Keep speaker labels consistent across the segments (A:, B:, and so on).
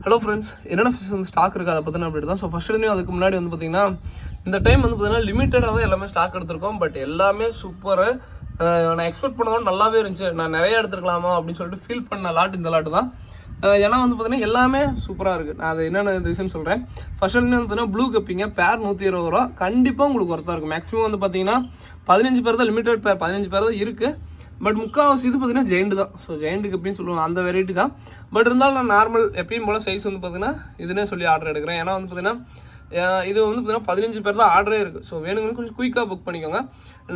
A: Hello friends, என்னென்ன fishes வந்து stock இருக்குது அதை பற்றின அப்படி தான். ஸோ ஃபஸ்ட் டைம் அதுக்கு முன்னாடி வந்து பார்த்திங்கன்னா இந்த டைம் வந்து பார்த்திங்கன்னா லிமிட்டடாக தான் எல்லாமே ஸ்டாக் எடுத்திருக்கோம். பட் எல்லாமே சூப்பரு. நான் எக்ஸ்பெக்ட் பண்ணதும் நல்லாவே இருந்துச்சு. நான் நிறைய எடுத்துருக்கலாமா அப்படின்னு சொல்லிட்டு ஃபீல் பண்ண லாட் இந்த லாட்டு தான். ஏன்னா வந்து பார்த்திங்கன்னா எல்லாமே சூப்பராக இருக்குது. நான் அது என்னென்ன ரீசன் சொல்கிறேன். ஃபஸ்ட் டைம் வந்து பார்த்திங்கன்னா ப்ளூ கப்பிங்க பேர் 120 ரூபா. கண்டிப்பாக உங்களுக்கு ஒர்த்தாக இருக்கும். மேக்ஸிமம் வந்து பார்த்திங்கன்னா 15 பேர் தான் லிமிட்டட் பேர், 15 பேர் தான் இருக்குது. பட் முக்கால்வாசி இது பார்த்தீங்கன்னா ஜெயிண்ட் தான். ஸோ ஜெயிண்ட் கப்பின்னு சொல்லுவாங்க, அந்த வெரைட்டி தான். பட் இருந்தாலும் நான் நார்மல் எப்பயும் போல் சைஸ் வந்து பார்த்தீங்கன்னா இதுனே சொல்லி ஆர்டர் எடுக்கிறேன். ஏன்னா வந்து பார்த்தீங்கன்னா இது வந்து பார்த்தீங்கன்னா 15 பேர் தான் ஆர்டரே இருக்குது. ஸோ வேணுங்கன்னு கொஞ்சம் குயிக்காக புக் பண்ணிக்கோங்க.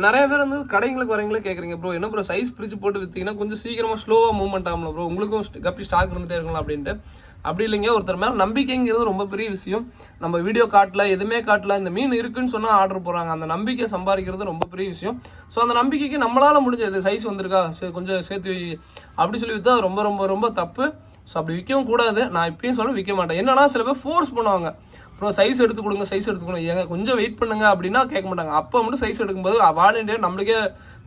A: நிறைய பேர் வந்து கடைங்களுக்கு வரவங்களே கேட்குறீங்க, ப்ரோ என்ன ப்ரோ சைஸ் பிரித்து போட்டு விற்றீங்கன்னா கொஞ்சம் சீக்கிரமாக ஸ்லோவாக மூவ்மெண்ட் ஆகணும் ப்ரோ, உங்களுக்கும் கப்பி ஸ்டாக் இருந்துகிட்டே இருக்கலாம் அப்படின்ட்டு. அப்படி இல்லைங்க, ஒருத்தர் மேலே நம்பிக்கைங்கிறது ரொம்ப பெரிய விஷயம். நம்ம வீடியோ காட்டல, எதுவுமே காட்டல, இந்த மீன் இருக்குன்னு சொன்னால் ஆர்டர் போடுறாங்க. அந்த நம்பிக்கை சம்பாதிக்கிறது ரொம்ப பெரிய விஷயம். ஸோ அந்த நம்பிக்கைக்கு நம்மளால் முடிஞ்சது சைஸ் வந்திருக்கா சரி கொஞ்சம் சேர்த்து அப்படி சொல்லி விற்றா ரொம்ப ரொம்ப ரொம்ப தப்பு. ஸோ அப்படி விற்கவும் கூடாது. நான் இப்பயும் சொல்ல விற்க மாட்டேன். என்னன்னா சில பேர் ஃபோர்ஸ் பண்ணுவாங்க, அப்புறம் சைஸ் எடுத்து கொடுங்க, சைஸ் எடுத்து கொடுங்க, ஏங்க கொஞ்சம் வெயிட் பண்ணுங்க அப்படின்னா கேட்க மாட்டாங்க. அப்போ மட்டும் சைஸ் எடுக்கும்போது வாலண்டியர் நம்மளுக்கே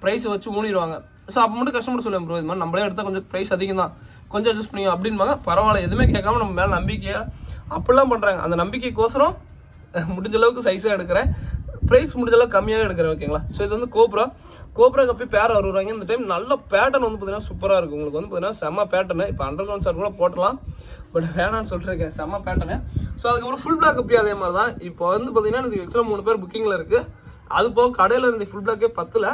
A: ப்ரைஸ் வச்சு மூடிடுவாங்க. ஸோ அப்போ மட்டும் கஸ்டமர் சொல்லுவேன், ப்ரோ இது மாதிரி நம்மளே எடுத்தால் கொஞ்சம் ப்ரைஸ் அதிகம் தான், கொஞ்சம் அட்ஜஸ்ட் பண்ணிங்க அப்படின்பாங்க. பரவாயில்ல, எதுவுமே கேட்காம நம்ம மேலே நம்பிக்கையாக அப்படிலாம் பண்ணுறாங்க. அந்த நம்பிக்கைக்கோசரம் முடிஞ்ச அளவுக்கு சைஸாக எடுக்கிறேன், ப்ரைஸ் முடிஞ்ச அளவுக்கு கம்மியாக எடுக்கிறேன். ஓகேங்களா. ஸோ இது வந்து கோப்ரா கப்பி பேர் 60 ரூபாய்ங்க. இந்த டைம் நல்ல பேட்டர்ன் வந்து பார்த்தீங்கன்னா சூப்பராக இருக்குது. உங்களுக்கு வந்து பார்த்தீங்கன்னா செம்ம பேட்டர்னு. இப்போ அண்டர்கிரவுண்ட் சார் கூட போட்டலாம், பட் வேணான்னு சொல்லிருக்கேன். செம்ம பேட்டர்னு. ஸோ அதுக்கப்புறம் ஃபுல் பிளாக் கப்பி அதே மாதிரி தான். இப்போ வந்து பார்த்தீங்கன்னா எனக்கு ஆக்சுவலாக 3 பேர் புக்கிங்கில் இருக்குது. அது போக கடையில் இருந்த ஃபுல் பிளாக்கே 10ல்.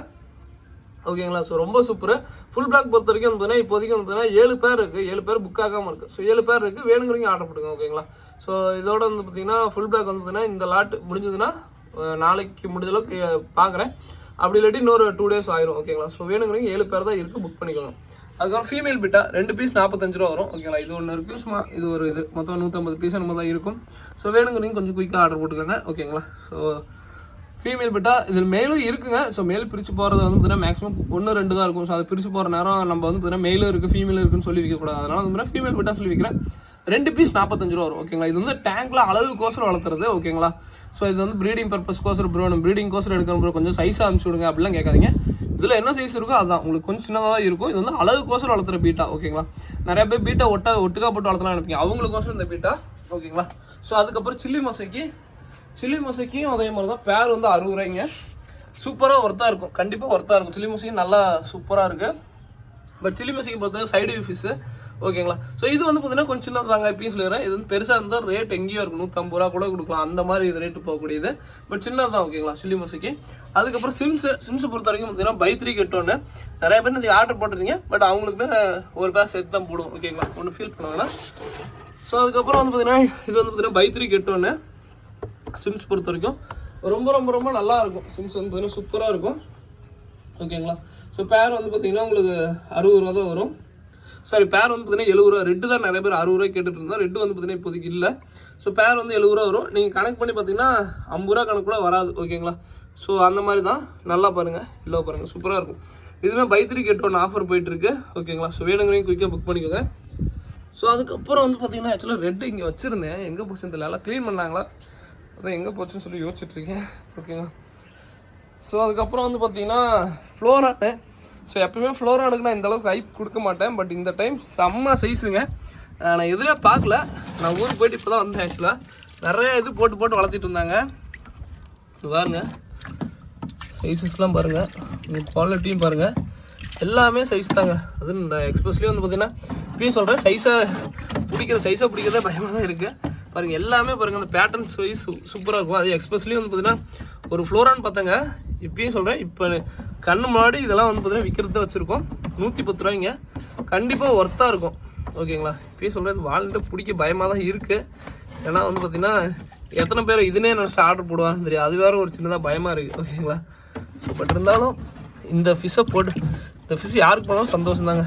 A: ஓகேங்களா. ஸோ ரொம்ப சூப்பர். ஃபுல் பிளாக் பொறுத்த வரைக்கும் வந்து பார்த்தீங்கன்னா இப்போதைக்கு வந்து பார்த்தீங்கன்னா 7 பேர் இருக்குது, 7 பேர் புக் ஆகாமல் இருக்குது. ஸோ 7 பேர் இருக்குது, வேணுங்கிறீங்க ஆர்டர் போட்டுங்க. ஓகேங்களா. ஸோ இதோட வந்து பார்த்தீங்கன்னா ஃபுல் பிளாக் வந்து பார்த்தீங்கன்னா இந்த லாட் முடிஞ்சதுன்னா நாளைக்கு முடிஞ்ச அளவுக்கு பார்க்குறேன். அப்படி இல்லாட்டி இன்னொரு 2 days ஆயிரும். ஓகேங்களா. ஸோ வேணுங்கிறீங்க 7 பேர் தான் இருக்குது, புக் பண்ணிக்கோங்க. அதுக்கப்புறம் ஃபீமேல் பிட்டா 2 பீஸ் 45 ரூபா வரும். ஓகேங்களா. இது ஒன்று இருக்குது, சும்மா இது ஒரு இது மொத்தம் 150 பீஸ் நம்ம தான் இருக்கும். ஸோ வேணுங்கிறீங்க கொஞ்சம் குயிக்காக ஆர்டர் போட்டுக்கோங்க. ஓகேங்களா. ஸோ ஃபீமேல் பிட்டா இதில் மேலும் இருக்குங்க. ஸோ மேல் பிரித்து போகிறது வந்து பார்த்தீங்கன்னா மேக்ஸிமம் 1-2 தான் இருக்கும். ஸோ அது பிரித்து போகிற நேரம் நம்ம வந்து பார்த்தீங்கன்னா மேலும் இருக்குது ஃபீமேல் இருக்குன்னு சொல்லி விற்கக்கூடாது. அதனால் வந்து ஃபீமேல் பிட்டா சொல்லி விற்கிறேன். 2 பீஸ் 45 ரூபா வரும். ஓகேங்களா. இது வந்து டேங்க்ல அளவுக்கோசரம் வளர்த்துறது. ஓகேங்களா. ஸோ இது வந்து ப்ரீடிங் பர்பஸ்க்கோசரம் ப்ரீடிங்கோசரம் எடுக்கிற கொஞ்சம் சைஸாக அனுப்பிச்சு விடுங்க அப்படிலாம் கேட்காதீங்க. இதில் என்ன சைஸ் இருக்கோ அதுதான் உங்களுக்கு கொஞ்சம் சின்னதாக இருக்கும். இது வந்து அளவுக்கோசரம் வளர்த்துற பீட்டா. ஓகேங்களா. நிறைய பேர் பீட்டா ஒட்டுக்கா போட்டு வளர்த்தலாம் நினைப்பீங்க, அவங்களுக்கோசரம் இந்த பீட்டா. ஓகேங்களா. ஸோ அதுக்கப்புறம் சில்லி மொசைக்கும் அதே மாதிரி தான். பேர் வந்து 60 ரூபாய்ங்க. சூப்பராக ஒர்த்தாக இருக்கும், கண்டிப்பாக ஒர்த்தாக இருக்கும். சில்லி மொசைக்கும் நல்லா சூப்பராக இருக்குது. பட் சில்லி மொசைக்கு பொறுத்தவரை சைடு ஃபிஷ்ஷு. ஓகேங்களா. ஸோ இது வந்து பார்த்தீங்கன்னா கொஞ்சம் சின்னதாங்க, இப்பயும் சொல்லிடுறேன். இது வந்து பெருசாக இருந்தால் ரேட் எங்கேயோ இருக்கும், 150 ரூபா கூட கொடுக்கலாம், அந்த மாதிரி இது ரேட்டு போகக்கூடியது. பட் சின்னது தான். ஓகேங்களா. Chilli mosaic. அதுக்கப்புறம் சிம்ஸை பொறுத்த வரைக்கும் பார்த்தீங்கன்னா பை 3 get 1. நிறைய பேர் நீங்கள் ஆர்டர் போட்டுருந்தீங்க, பட் அவங்களுக்குமே ஒரு பேர் சேர்த்து தான் போடுவோம். ஓகேங்களா. ஒன்று ஃபீல் பண்ணுவாங்கன்னா. ஸோ அதுக்கப்புறம் வந்து பார்த்தீங்கன்னா இது வந்து பார்த்தீங்கன்னா பை 3 get 1 சிம்ஸ் பொறுத்த வரைக்கும் ரொம்ப ரொம்ப ரொம்ப நல்லா இருக்கும். சிம்ஸ் வந்து பார்த்தீங்கன்னா சூப்பராக இருக்கும். ஓகேங்களா. ஸோ பேர் வந்து பார்த்தீங்கன்னா உங்களுக்கு 60 ரூபா தான் வரும். சாரி, பேர் வந்து பார்த்தீங்கன்னா 70 ரூபா. ரெட்டு தான் நிறைய பேர் 60 ரூபாய் கேட்டுட்டு இருந்தால், ரெட்டு வந்து பார்த்தீங்கன்னா இப்போதைக்கு இல்லை. ஸோ பேர் வந்து 70 ரூபா வரும். நீங்கள் கணக்கு பண்ணி பார்த்தீங்கன்னா 50 ரூபா கணக்கு கூட வராது. ஓகேங்களா. ஸோ அந்த மாதிரி தான். நல்லா பாருங்கள், இல்லை பாருங்கள், சூப்பராக இருக்கும். இதுவுமே பை 3 get 1 ஆஃபர் போயிட்டுருக்கு. ஓகேங்களா. ஸோ வேணுங்கிறீங்க குயிக்காக புக் பண்ணிக்கோங்க. ஸோ அதுக்கப்புறம் வந்து பார்த்தீங்கன்னா ஆக்சுவலாக ரெட்டு இங்கே வச்சுருந்தேன், எங்கே போச்சுன்னு தெரியல. எல்லாம் க்ளீன் பண்ணாங்களா, அதான் எங்கே போச்சுன்னு சொல்லி யோசிச்சுட்ருக்கேன். ஓகேங்களா. ஸோ அதுக்கப்புறம் வந்து பார்த்தீங்கன்னா ஃப்ளோரானு. ஸோ எப்பவுமே ஃப்ளோரானுக்கு நான் இந்தளவுக்கு ஹைப் கொடுக்க மாட்டேன். பட் இந்த டைம் செம்ம சைஸுங்க. நான் எதுவுமே பார்க்கல, நான் ஊருக்கு போய்ட்டு இப்போ தான் வந்தேன். ஆக்சுவலாக நிறைய இது போட்டு வளர்த்திட்டு இருந்தாங்க. பாருங்கள் சைஸஸ்லாம் பாருங்கள், நீங்கள் குவாலிட்டியும் பாருங்கள், எல்லாமே சைஸ் தாங்க. அது இந்த எக்ஸ்பிரஸ்லேயும் வந்து பார்த்தீங்கன்னா இப்பயும் சொல்கிறேன், சைஸாக பிடிக்கிறதே பயமாக தான் இருக்குது. பாருங்கள் எல்லாமே பாருங்கள், அந்த பேட்டர்ன் சைஸ் சூப்பராக இருக்கும். அது எக்ஸ்பிரஸ்லேயும் வந்து பார்த்தீங்கன்னா ஒரு ஃப்ளோரான் பார்த்தாங்க. இப்பயும் சொல்கிறேன், இப்போ கண்ணு முன்னாடி இதெல்லாம் வந்து பார்த்தீங்கன்னா விற்கிறத வச்சுருக்கோம். 110 ரூபாய்ங்க. கண்டிப்பாக ஒர்த்தாக இருக்கும். ஓகேங்களா. இப்பயும் சொல்கிறேன், வாழ்ந்துட்டு பிடிக்க பயமாக தான் இருக்குது. ஏன்னா வந்து பார்த்தீங்கன்னா எத்தனை பேர் இதுனே நினச்சி ஆர்டர் போடுவான்னு தெரியும், அது வேறு ஒரு சின்னதாக பயமாக இருக்குது. ஓகேங்களா. ஸோ பட் இருந்தாலும் இந்த ஃபிஷ் யாருக்கு போனாலும் சந்தோஷம் தாங்க.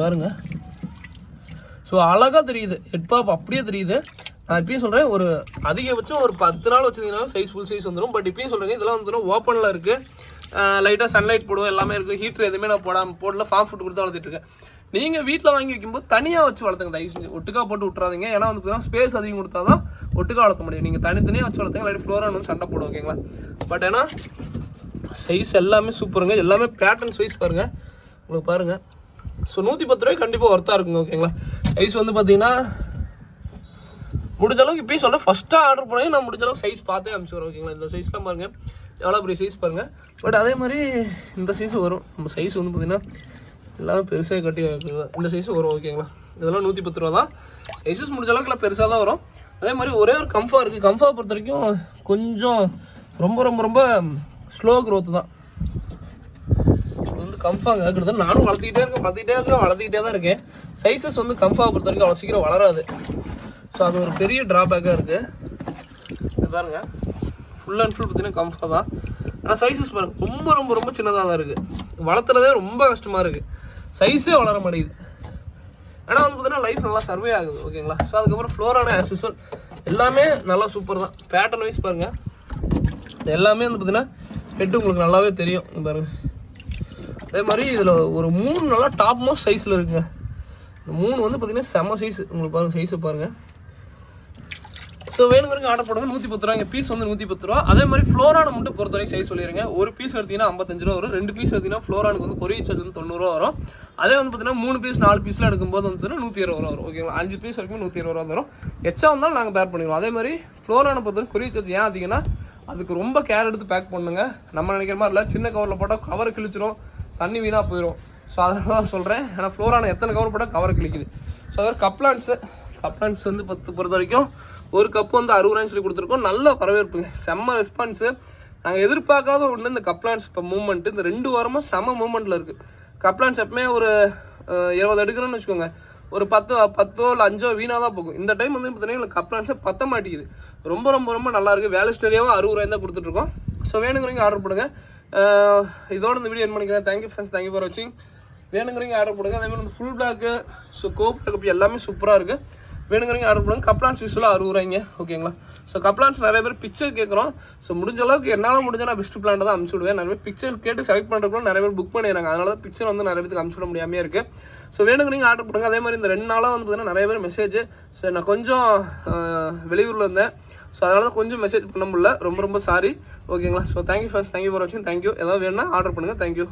A: பாருங்க. ஸோ அழகாக தெரியுது, ஹெட்பாப் அப்படியே தெரியுது. நான் இப்பயும் சொல்கிறேன், ஒரு அதிகபட்சம் ஒரு 10 நாள் வச்சுருந்தீங்கன்னா சைஸ் ஃபுல் சைஸ் வந்துடும். பட் இப்பயும் சொல்கிறேங்க, இதெல்லாம் வந்து ஓப்பனில் இருக்குது, லைட்டாக சன்லைட் போடுவோம், எல்லாமே இருக்குது. ஹீட்ரு எதுவுமே நான் போடல, ஃபார்ம் ஃபுட் கொடுத்து வளர்த்துட்ருக்கேன். நீங்கள் வீட்டில் வாங்கி வைக்கும்போது தனியாக வச்சு வளர்த்துங்க, தயவு செஞ்சு ஒட்டுக்கா போட்டு விட்றாதீங்க. ஏன்னா வந்து பார்த்தீங்கன்னா ஸ்பேஸ் அதிகம் கொடுத்தா தான் ஒட்டுக்கா வளர்த்த முடியும். நீங்கள் தனித்தனியாக வச்சு வளர்த்துங்க, இல்லாட்டி ஃப்ளோரான் வந்து சண்டை போடும். ஓகேங்களா. பட் ஏன்னா சைஸ் எல்லாமே சூப்பருங்க. எல்லாமே பேட்டர்ன் சைஸ் பாருங்கள், உங்களுக்கு பாருங்கள். ஸோ 110 ரூபாய்க்கு கண்டிப்பாக ஒர்த்தாக இருக்குங்க. ஓகேங்களா. சைஸ் வந்து பார்த்தீங்கன்னா முடிஞ்ச அளவுக்கு இப்போயும் சொன்னேன், ஃபஸ்ட்டாக ஆர்டர் பண்ணி நான் முடிஞ்ச அளவுக்கு சைஸ் பார்த்தே அனுப்பிச்சுடுறேன். ஓகேங்களா. இந்த சைஸ்லாம் பாருங்கள், எவ்வளோ பெரிய சைஸ் பாருங்கள். பட் அதே மாதிரி இந்த சைஸு வரும். நம்ம சைஸ் வந்து பார்த்திங்கன்னா எல்லாமே பெருசாக கட்டி இந்த சைஸும் வரும். ஓகேங்களா. இதெல்லாம் 110 ரூபா தான். சைஸஸ் முடிஞ்ச அளவுக்கு எல்லாம் பெருசாக தான் வரும். அதே மாதிரி ஒரே ஒரு கம்ஃபா இருக்குது. கம்ஃபா பொறுத்த வரைக்கும் கொஞ்சம் ரொம்ப ரொம்ப ரொம்ப ஸ்லோ க்ரோத்து தான். இது வந்து கம்ஃபாங்க கிட்டத்தட்ட நானும் வளர்த்திக்கிட்டே தான் இருக்கேன். சைஸஸ் வந்து கம்ஃபா பொறுத்த வரைக்கும் அவ்வளோ சீக்கிரம் வளராது. ஸோ அது ஒரு பெரிய ட்ராபேக்காக இருக்குது. இது பாருங்கள், ஃபுல் அண்ட் ஃபுல் பார்த்தீங்கன்னா கம்ஃபா தான். ஆனால் சைஸஸ் பாருங்கள் ரொம்ப ரொம்ப ரொம்ப சின்னதாக தான் இருக்குது. வளர்த்துறதே ரொம்ப கஷ்டமாக இருக்குது. சைஸே வளர மாட்டேங்குது. ஆனால் வந்து பார்த்தீங்கன்னா லைஃப் நல்லா சர்வே ஆகுது. ஓகேங்களா. ஸோ அதுக்கப்புறம் ஃப்ளோரான ஆஸ் யூசுவல் எல்லாமே நல்லா சூப்பர் தான். பேட்டர்ன் வைஸ் பாருங்கள், எல்லாமே வந்து பார்த்தீங்கன்னா ஹெட்டு உங்களுக்கு நல்லாவே தெரியும் பாருங்கள். அதே மாதிரி இதில் ஒரு 3 நல்லா டாப் மோஸ்ட் சைஸில் இருக்குங்க. இந்த 3 வந்து பார்த்தீங்கன்னா செம்ம சைஸ். உங்களுக்கு பாருங்கள், சைஸை பாருங்கள். ஸோ வேணுங்கிறங்க ஆர்டர் போடுங்க. 110 ரூபாங்க பீஸ் வந்து 110 ரூபா. அதே மாதிரி ஃப்ளோரான மட்டும் பொறுத்த வரைக்கும் சைஸ் சொல்லிடுங்க. ஒரு பீஸ் எடுத்தீங்கன்னா 55 ரூபா வரும். 2 பீஸ் எடுத்தீங்கன்னா ஃப்ளோரானுக்கு வந்து கொரியர் சார்ஜ் வந்து 90 ரூபா வரும். அதே வந்து பார்த்தீங்கன்னா 3 பீஸ் 4 பீஸ்லாம் எடுக்கும்போது வந்து 120 ரூபா வரும். ஓகேங்களா. 5 பீஸ் வரைக்கும் 120 ரூபா வரும். எச்சா வந்தாலும் நாங்கள் பேர் பண்ணிடுவோம். அதே மாதிரி ஃப்ளோரானை பொறுத்த கொரியர் சார்ஜ் ஏன் அதிகம்னா அதுக்கு ரொம்ப கேர் எடுத்து பேக் பண்ணுங்க. நம்ம நினைக்கிற மாதிரி இல்லை, சின்ன கவரில் போட்டால் கவர் கிழிச்சிடும், தண்ணி வீணாக போயிடும். ஸோ அதனால தான் சொல்கிறேன். ஏன்னா ஃப்ளோரான எத்தனை கவர் போட்டால் கவர் கிழிக்குது. ஸோ அதாவது கப்லான்ஸ் வந்து பொறுத்த வரைக்கும் ஒரு கப்பு வந்து 60 ரூபாய்னு சொல்லி கொடுத்துருக்கோம். நல்ல வரவேற்புங்க, செம்ம ரெஸ்பான்ஸு. நாங்கள் எதிர்பார்க்காத ஒன்று இந்த கப்லான்ஸ் இப்போ மூவ்மெண்ட்டு இந்த 2 வாரமாக செம்ம மூவ்மெண்ட்டில் இருக்குது. கப்லான்ஸ் எப்பவுமே ஒரு 20 எடுக்கிறோன்னு வச்சுக்கோங்க, ஒரு 10 இல்லை 5 வீணாக தான் போகும். இந்த டைம் வந்து பார்த்தீங்கன்னா கப்லான்ஸை பற்ற மாட்டேங்குது. ரொம்ப ரொம்ப ரொம்ப நல்லாயிருக்கு. வேலஸ்டரியாவும் 60 ரூபாய் தான் கொடுத்துட்ருக்கோம். ஸோ வேணுங்கிறீங்க ஆர்டர் பண்ணுங்க. இதோட இந்த வீடியோ என் பண்ணிக்கிறேன். தேங்க்யூ ஃப்ரெண்ட்ஸ், தேங்க்யூ ஃபார் வாட்சிங். வேணுங்கிறீங்க ஆர்டர் பண்ணுங்க. அதேமாதிரி இந்த ஃபுல் பிளாக்கு ஸோ கோப் எல்லாமே சூப்பராக இருக்குது. வேணுங்கிறீங்க ஆர்டர் பண்ணுங்க. கப்லான்ஸ் யூஸ்வலாக 60 ரூபாய்ங்க. ஓகேங்களா. ஸோ கப்லான்ஸ் நிறைய பேர் பிக்சர் கேட்குறோம். ஸோ முடிஞ்ச அளவுக்கு என்னால் முடிஞ்ச நான் பெஸ்ட் பிளான் தான் அனுப்பிச்சு விடுவேன். நிறைய பேர் பிக்சர் கேட்டு செலக்ட் பண்ணுறதுக்குள்ள நிறைய பேர் புக் பண்ணிடுறாங்க. அதனால தான் பிக்சர் வந்து நிறைய பேருக்கு அனுப்பிச்சு விட முடியாமல் இருக்குது. ஸோ வேணுங்கிறீங்க ஆர்டர் பண்ணுங்க. அதே மாதிரி இந்த 2 நாளாக வந்து பார்த்தீங்கன்னா நிறைய பேர் மெசேஜ். ஸோ நான் கொஞ்சம் வெளியூரில் இருந்தேன். ஸோ அதனால தான் கொஞ்சம் மெசேஜ் பண்ண முடியல. ரொம்ப ரொம்ப சாரி. ஓகேங்களா. So thank you first, thank you for வாட்சிங். தேங்க்யூ. ஏதாவது வேணும்னா ஆர்டர் பண்ணுங்கள். தேங்க்யூ.